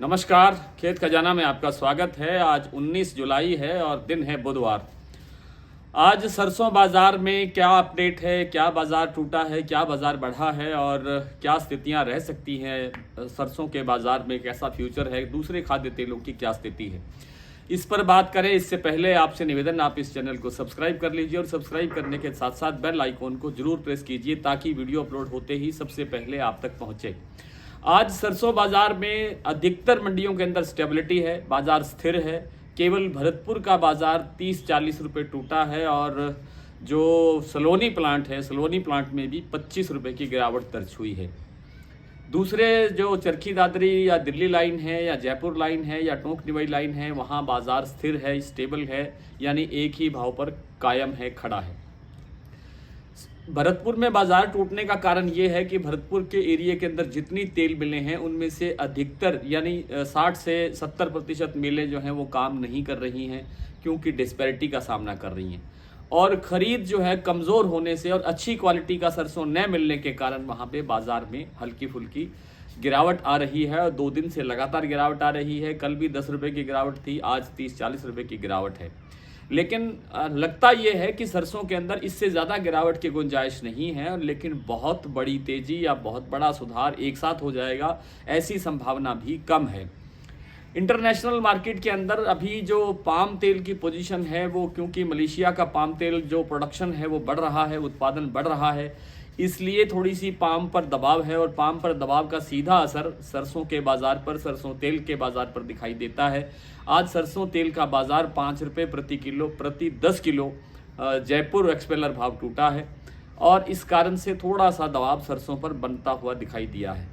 नमस्कार, खेत खजाना में आपका स्वागत है। आज 19 जुलाई है और दिन है बुधवार। आज सरसों बाजार में क्या अपडेट है, क्या बाजार टूटा है, क्या बाजार बढ़ा है और क्या स्थितियां रह सकती हैं सरसों के बाजार में, कैसा फ्यूचर है, दूसरे खाद्य तेलों की क्या स्थिति है, इस पर बात करें। इससे पहले आपसे निवेदन, आप इस चैनल को सब्सक्राइब कर लीजिए और सब्सक्राइब करने के साथ साथ बेल आइकॉन को जरूर प्रेस कीजिए ताकि वीडियो अपलोड होते ही सबसे पहले आप तक पहुंचे। आज सरसों बाजार में अधिकतर मंडियों के अंदर स्टेबिलिटी है, बाजार स्थिर है। केवल भरतपुर का बाजार 30-40 रुपये टूटा है और जो सलोनी प्लांट है, सलोनी प्लांट में भी 25 रुपये की गिरावट दर्ज हुई है। दूसरे जो चरखी दादरी या दिल्ली लाइन है या जयपुर लाइन है या टोंक निवाई लाइन है, वहाँ बाजार स्थिर है, स्टेबल है, यानी एक ही भाव पर कायम है, खड़ा है। भरतपुर में बाजार टूटने का कारण ये है कि भरतपुर के एरिया के अंदर जितनी तेल मिलें हैं उनमें से अधिकतर यानी 60 से 70% मिलें जो हैं वो काम नहीं कर रही हैं, क्योंकि डिस्पैरिटी का सामना कर रही हैं और ख़रीद जो है कमज़ोर होने से और अच्छी क्वालिटी का सरसों न मिलने के कारण वहाँ पे बाज़ार में हल्की फुल्की गिरावट आ रही है और 2 दिन से लगातार गिरावट आ रही है। कल भी 10 रुपये की गिरावट थी, आज 30-40 रुपये की गिरावट है। लेकिन लगता यह है कि सरसों के अंदर इससे ज़्यादा गिरावट की गुंजाइश नहीं है, लेकिन बहुत बड़ी तेज़ी या बहुत बड़ा सुधार एक साथ हो जाएगा ऐसी संभावना भी कम है। इंटरनेशनल मार्केट के अंदर अभी जो पाम तेल की पोजीशन है वो, क्योंकि मलेशिया का पाम तेल जो प्रोडक्शन है वो बढ़ रहा है, उत्पादन बढ़ रहा है, इसलिए थोड़ी सी पाम पर दबाव है और पाम पर दबाव का सीधा असर सरसों के बाज़ार पर, सरसों तेल के बाज़ार पर दिखाई देता है। आज सरसों तेल का बाज़ार 5 रुपये प्रति किलो, प्रति 10 किलो जयपुर एक्सपेलर भाव टूटा है और इस कारण से थोड़ा सा दबाव सरसों पर बनता हुआ दिखाई दिया है।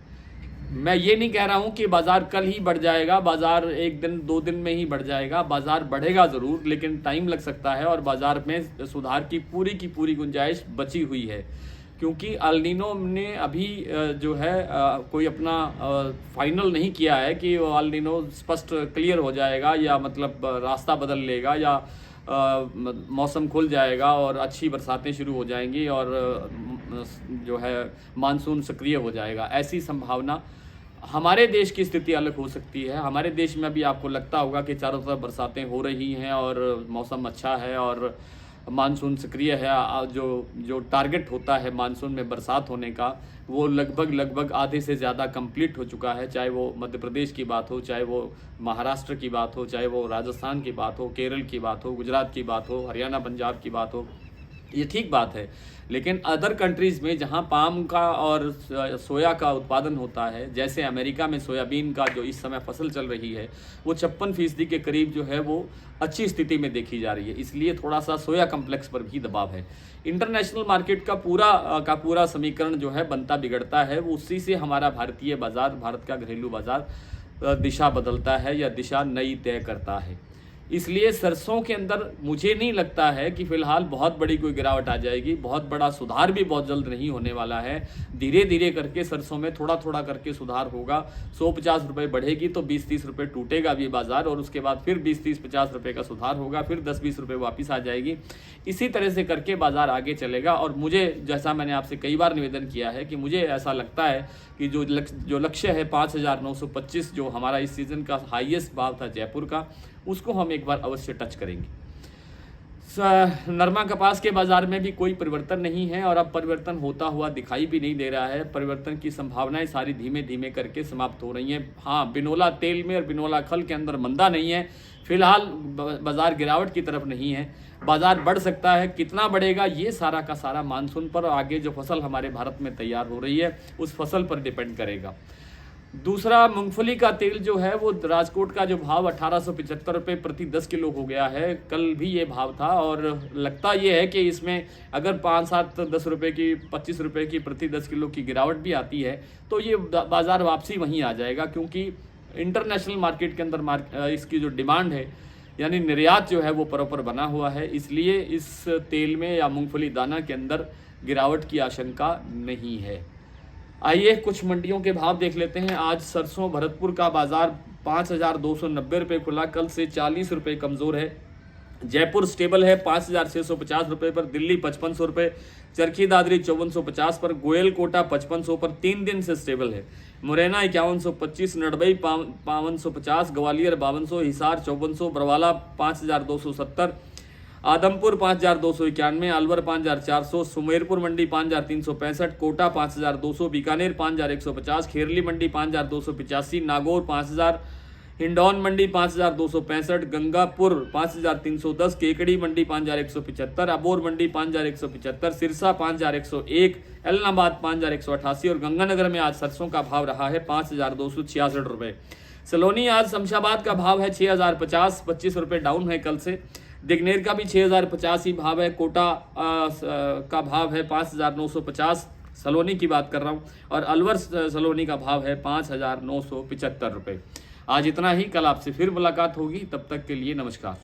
मैं ये नहीं कह रहा हूँ कि बाज़ार कल ही बढ़ जाएगा, बाज़ार 1 दिन 2 दिन में ही बढ़ जाएगा, बाज़ार बढ़ेगा ज़रूर, लेकिन टाइम लग सकता है और बाज़ार में सुधार की पूरी गुंजाइश बची हुई है, क्योंकि एल नीनो ने अभी जो है कोई अपना फाइनल नहीं किया है कि वो एल नीनो स्पष्ट क्लियर हो जाएगा या मतलब रास्ता बदल लेगा या मौसम खुल जाएगा और अच्छी बरसातें शुरू हो जाएंगी और जो है मानसून सक्रिय हो जाएगा। ऐसी संभावना हमारे देश की स्थिति अलग हो सकती है। हमारे देश में अभी आपको लगता होगा कि चारों तरफ बरसातें हो रही हैं और मौसम अच्छा है और मानसून सक्रिय है। जो टारगेट होता है मानसून में बरसात होने का, वो लगभग आधे से ज़्यादा कंप्लीट हो चुका है। चाहे वो मध्य प्रदेश की बात हो, चाहे वो महाराष्ट्र की बात हो, चाहे वो राजस्थान की बात हो, केरल की बात हो, गुजरात की बात हो, हरियाणा पंजाब की बात हो, ये ठीक बात है। लेकिन अदर कंट्रीज़ में जहाँ पाम का और सोया का उत्पादन होता है, जैसे अमेरिका में सोयाबीन का जो इस समय फसल चल रही है वो 56% के करीब जो है वो अच्छी स्थिति में देखी जा रही है, इसलिए थोड़ा सा सोया कम्प्लेक्स पर भी दबाव है। इंटरनेशनल मार्केट का पूरा समीकरण जो है बनता बिगड़ता है, वो उसी से हमारा भारतीय बाज़ार, भारत का घरेलू बाज़ार दिशा बदलता है या दिशा नई तय करता है। इसलिए सरसों के अंदर मुझे नहीं लगता है कि फ़िलहाल बहुत बड़ी कोई गिरावट आ जाएगी, बहुत बड़ा सुधार भी बहुत जल्द नहीं होने वाला है। धीरे धीरे करके सरसों में थोड़ा करके सुधार होगा। 150 रुपये बढ़ेगी तो 20-30 रुपये टूटेगा भी बाज़ार और उसके बाद फिर 20-30-50 रुपये का सुधार होगा, फिर 10-20 रुपये वापस आ जाएगी। इसी तरह से करके बाज़ार आगे चलेगा और मुझे, जैसा मैंने आपसे कई बार निवेदन किया है, कि मुझे ऐसा लगता है कि जो लक्ष्य है 5,925, जो हमारा इस सीज़न का हाईएस्ट भाव था जयपुर का, उसको हम एक बार अवश्य टच करेंगे। नरमा कपास के बाज़ार में भी कोई परिवर्तन नहीं है और अब परिवर्तन होता हुआ दिखाई भी नहीं दे रहा है। परिवर्तन की संभावनाएं सारी धीमे धीमे करके समाप्त हो रही हैं। हाँ, बिनोला तेल में और बिनोला खल के अंदर मंदा नहीं है, फिलहाल बाज़ार गिरावट की तरफ नहीं है। बाज़ार बढ़ सकता है, कितना बढ़ेगा ये सारा का सारा मानसून पर, आगे जो फसल हमारे भारत में तैयार हो रही है उस फसल पर डिपेंड करेगा। दूसरा, मूंगफली का तेल जो है वो राजकोट का जो भाव 1875 रुपये प्रति 10 किलो हो गया है, कल भी ये भाव था और लगता ये है कि इसमें अगर 5-7-10 रुपये की, 25 रुपये की प्रति 10 किलो की गिरावट भी आती है तो ये बाज़ार वापसी वहीं आ जाएगा, क्योंकि इंटरनेशनल मार्केट के अंदर इसकी जो डिमांड है यानी निर्यात जो है वो प्रॉपर बना हुआ है, इसलिए इस तेल में या मूंगफली दाना के अंदर गिरावट की आशंका नहीं है। आइए कुछ मंडियों के भाव देख लेते हैं। आज सरसों भरतपुर का बाज़ार 5,290 रुपये खुला, कल से 40 रुपये कमज़ोर है। जयपुर स्टेबल है 5,650 रुपये पर, दिल्ली 5500 रुपये, चरखी दादरी 5450 पर, गोयल कोटा 5500 पर 3 दिन से स्टेबल है। मुरैना 5125, नड़बई 5250, ग्वालियर 5200, हिसार 5400, बरवाला 5270, आदमपुर 5291, अलवर 5400, सुमेरपुर मंडी 5365, कोटा 5200, बीकानेर 5150, खेरली मंडी 5285, नागौर 5000, हिंडौन मंडी 5265, गंगापुर 5310, केकड़ी मंडी 5175, अबोर मंडी 5175, सिरसा 5101, एलनाबाद 5188 और गंगानगर में आज सरसों का भाव रहा है 5266 रुपये। सलोनी आज शमशाबाद का भाव है 6050, 25 रुपये डाउन है कल से। दिग्नेर का भी 6050 ही भाव है। कोटा का भाव है 5950, सलोनी की बात कर रहा हूँ, और अलवर सलोनी का भाव है 5975 रुपये। आज इतना ही, कल आपसे फिर मुलाकात होगी, तब तक के लिए नमस्कार।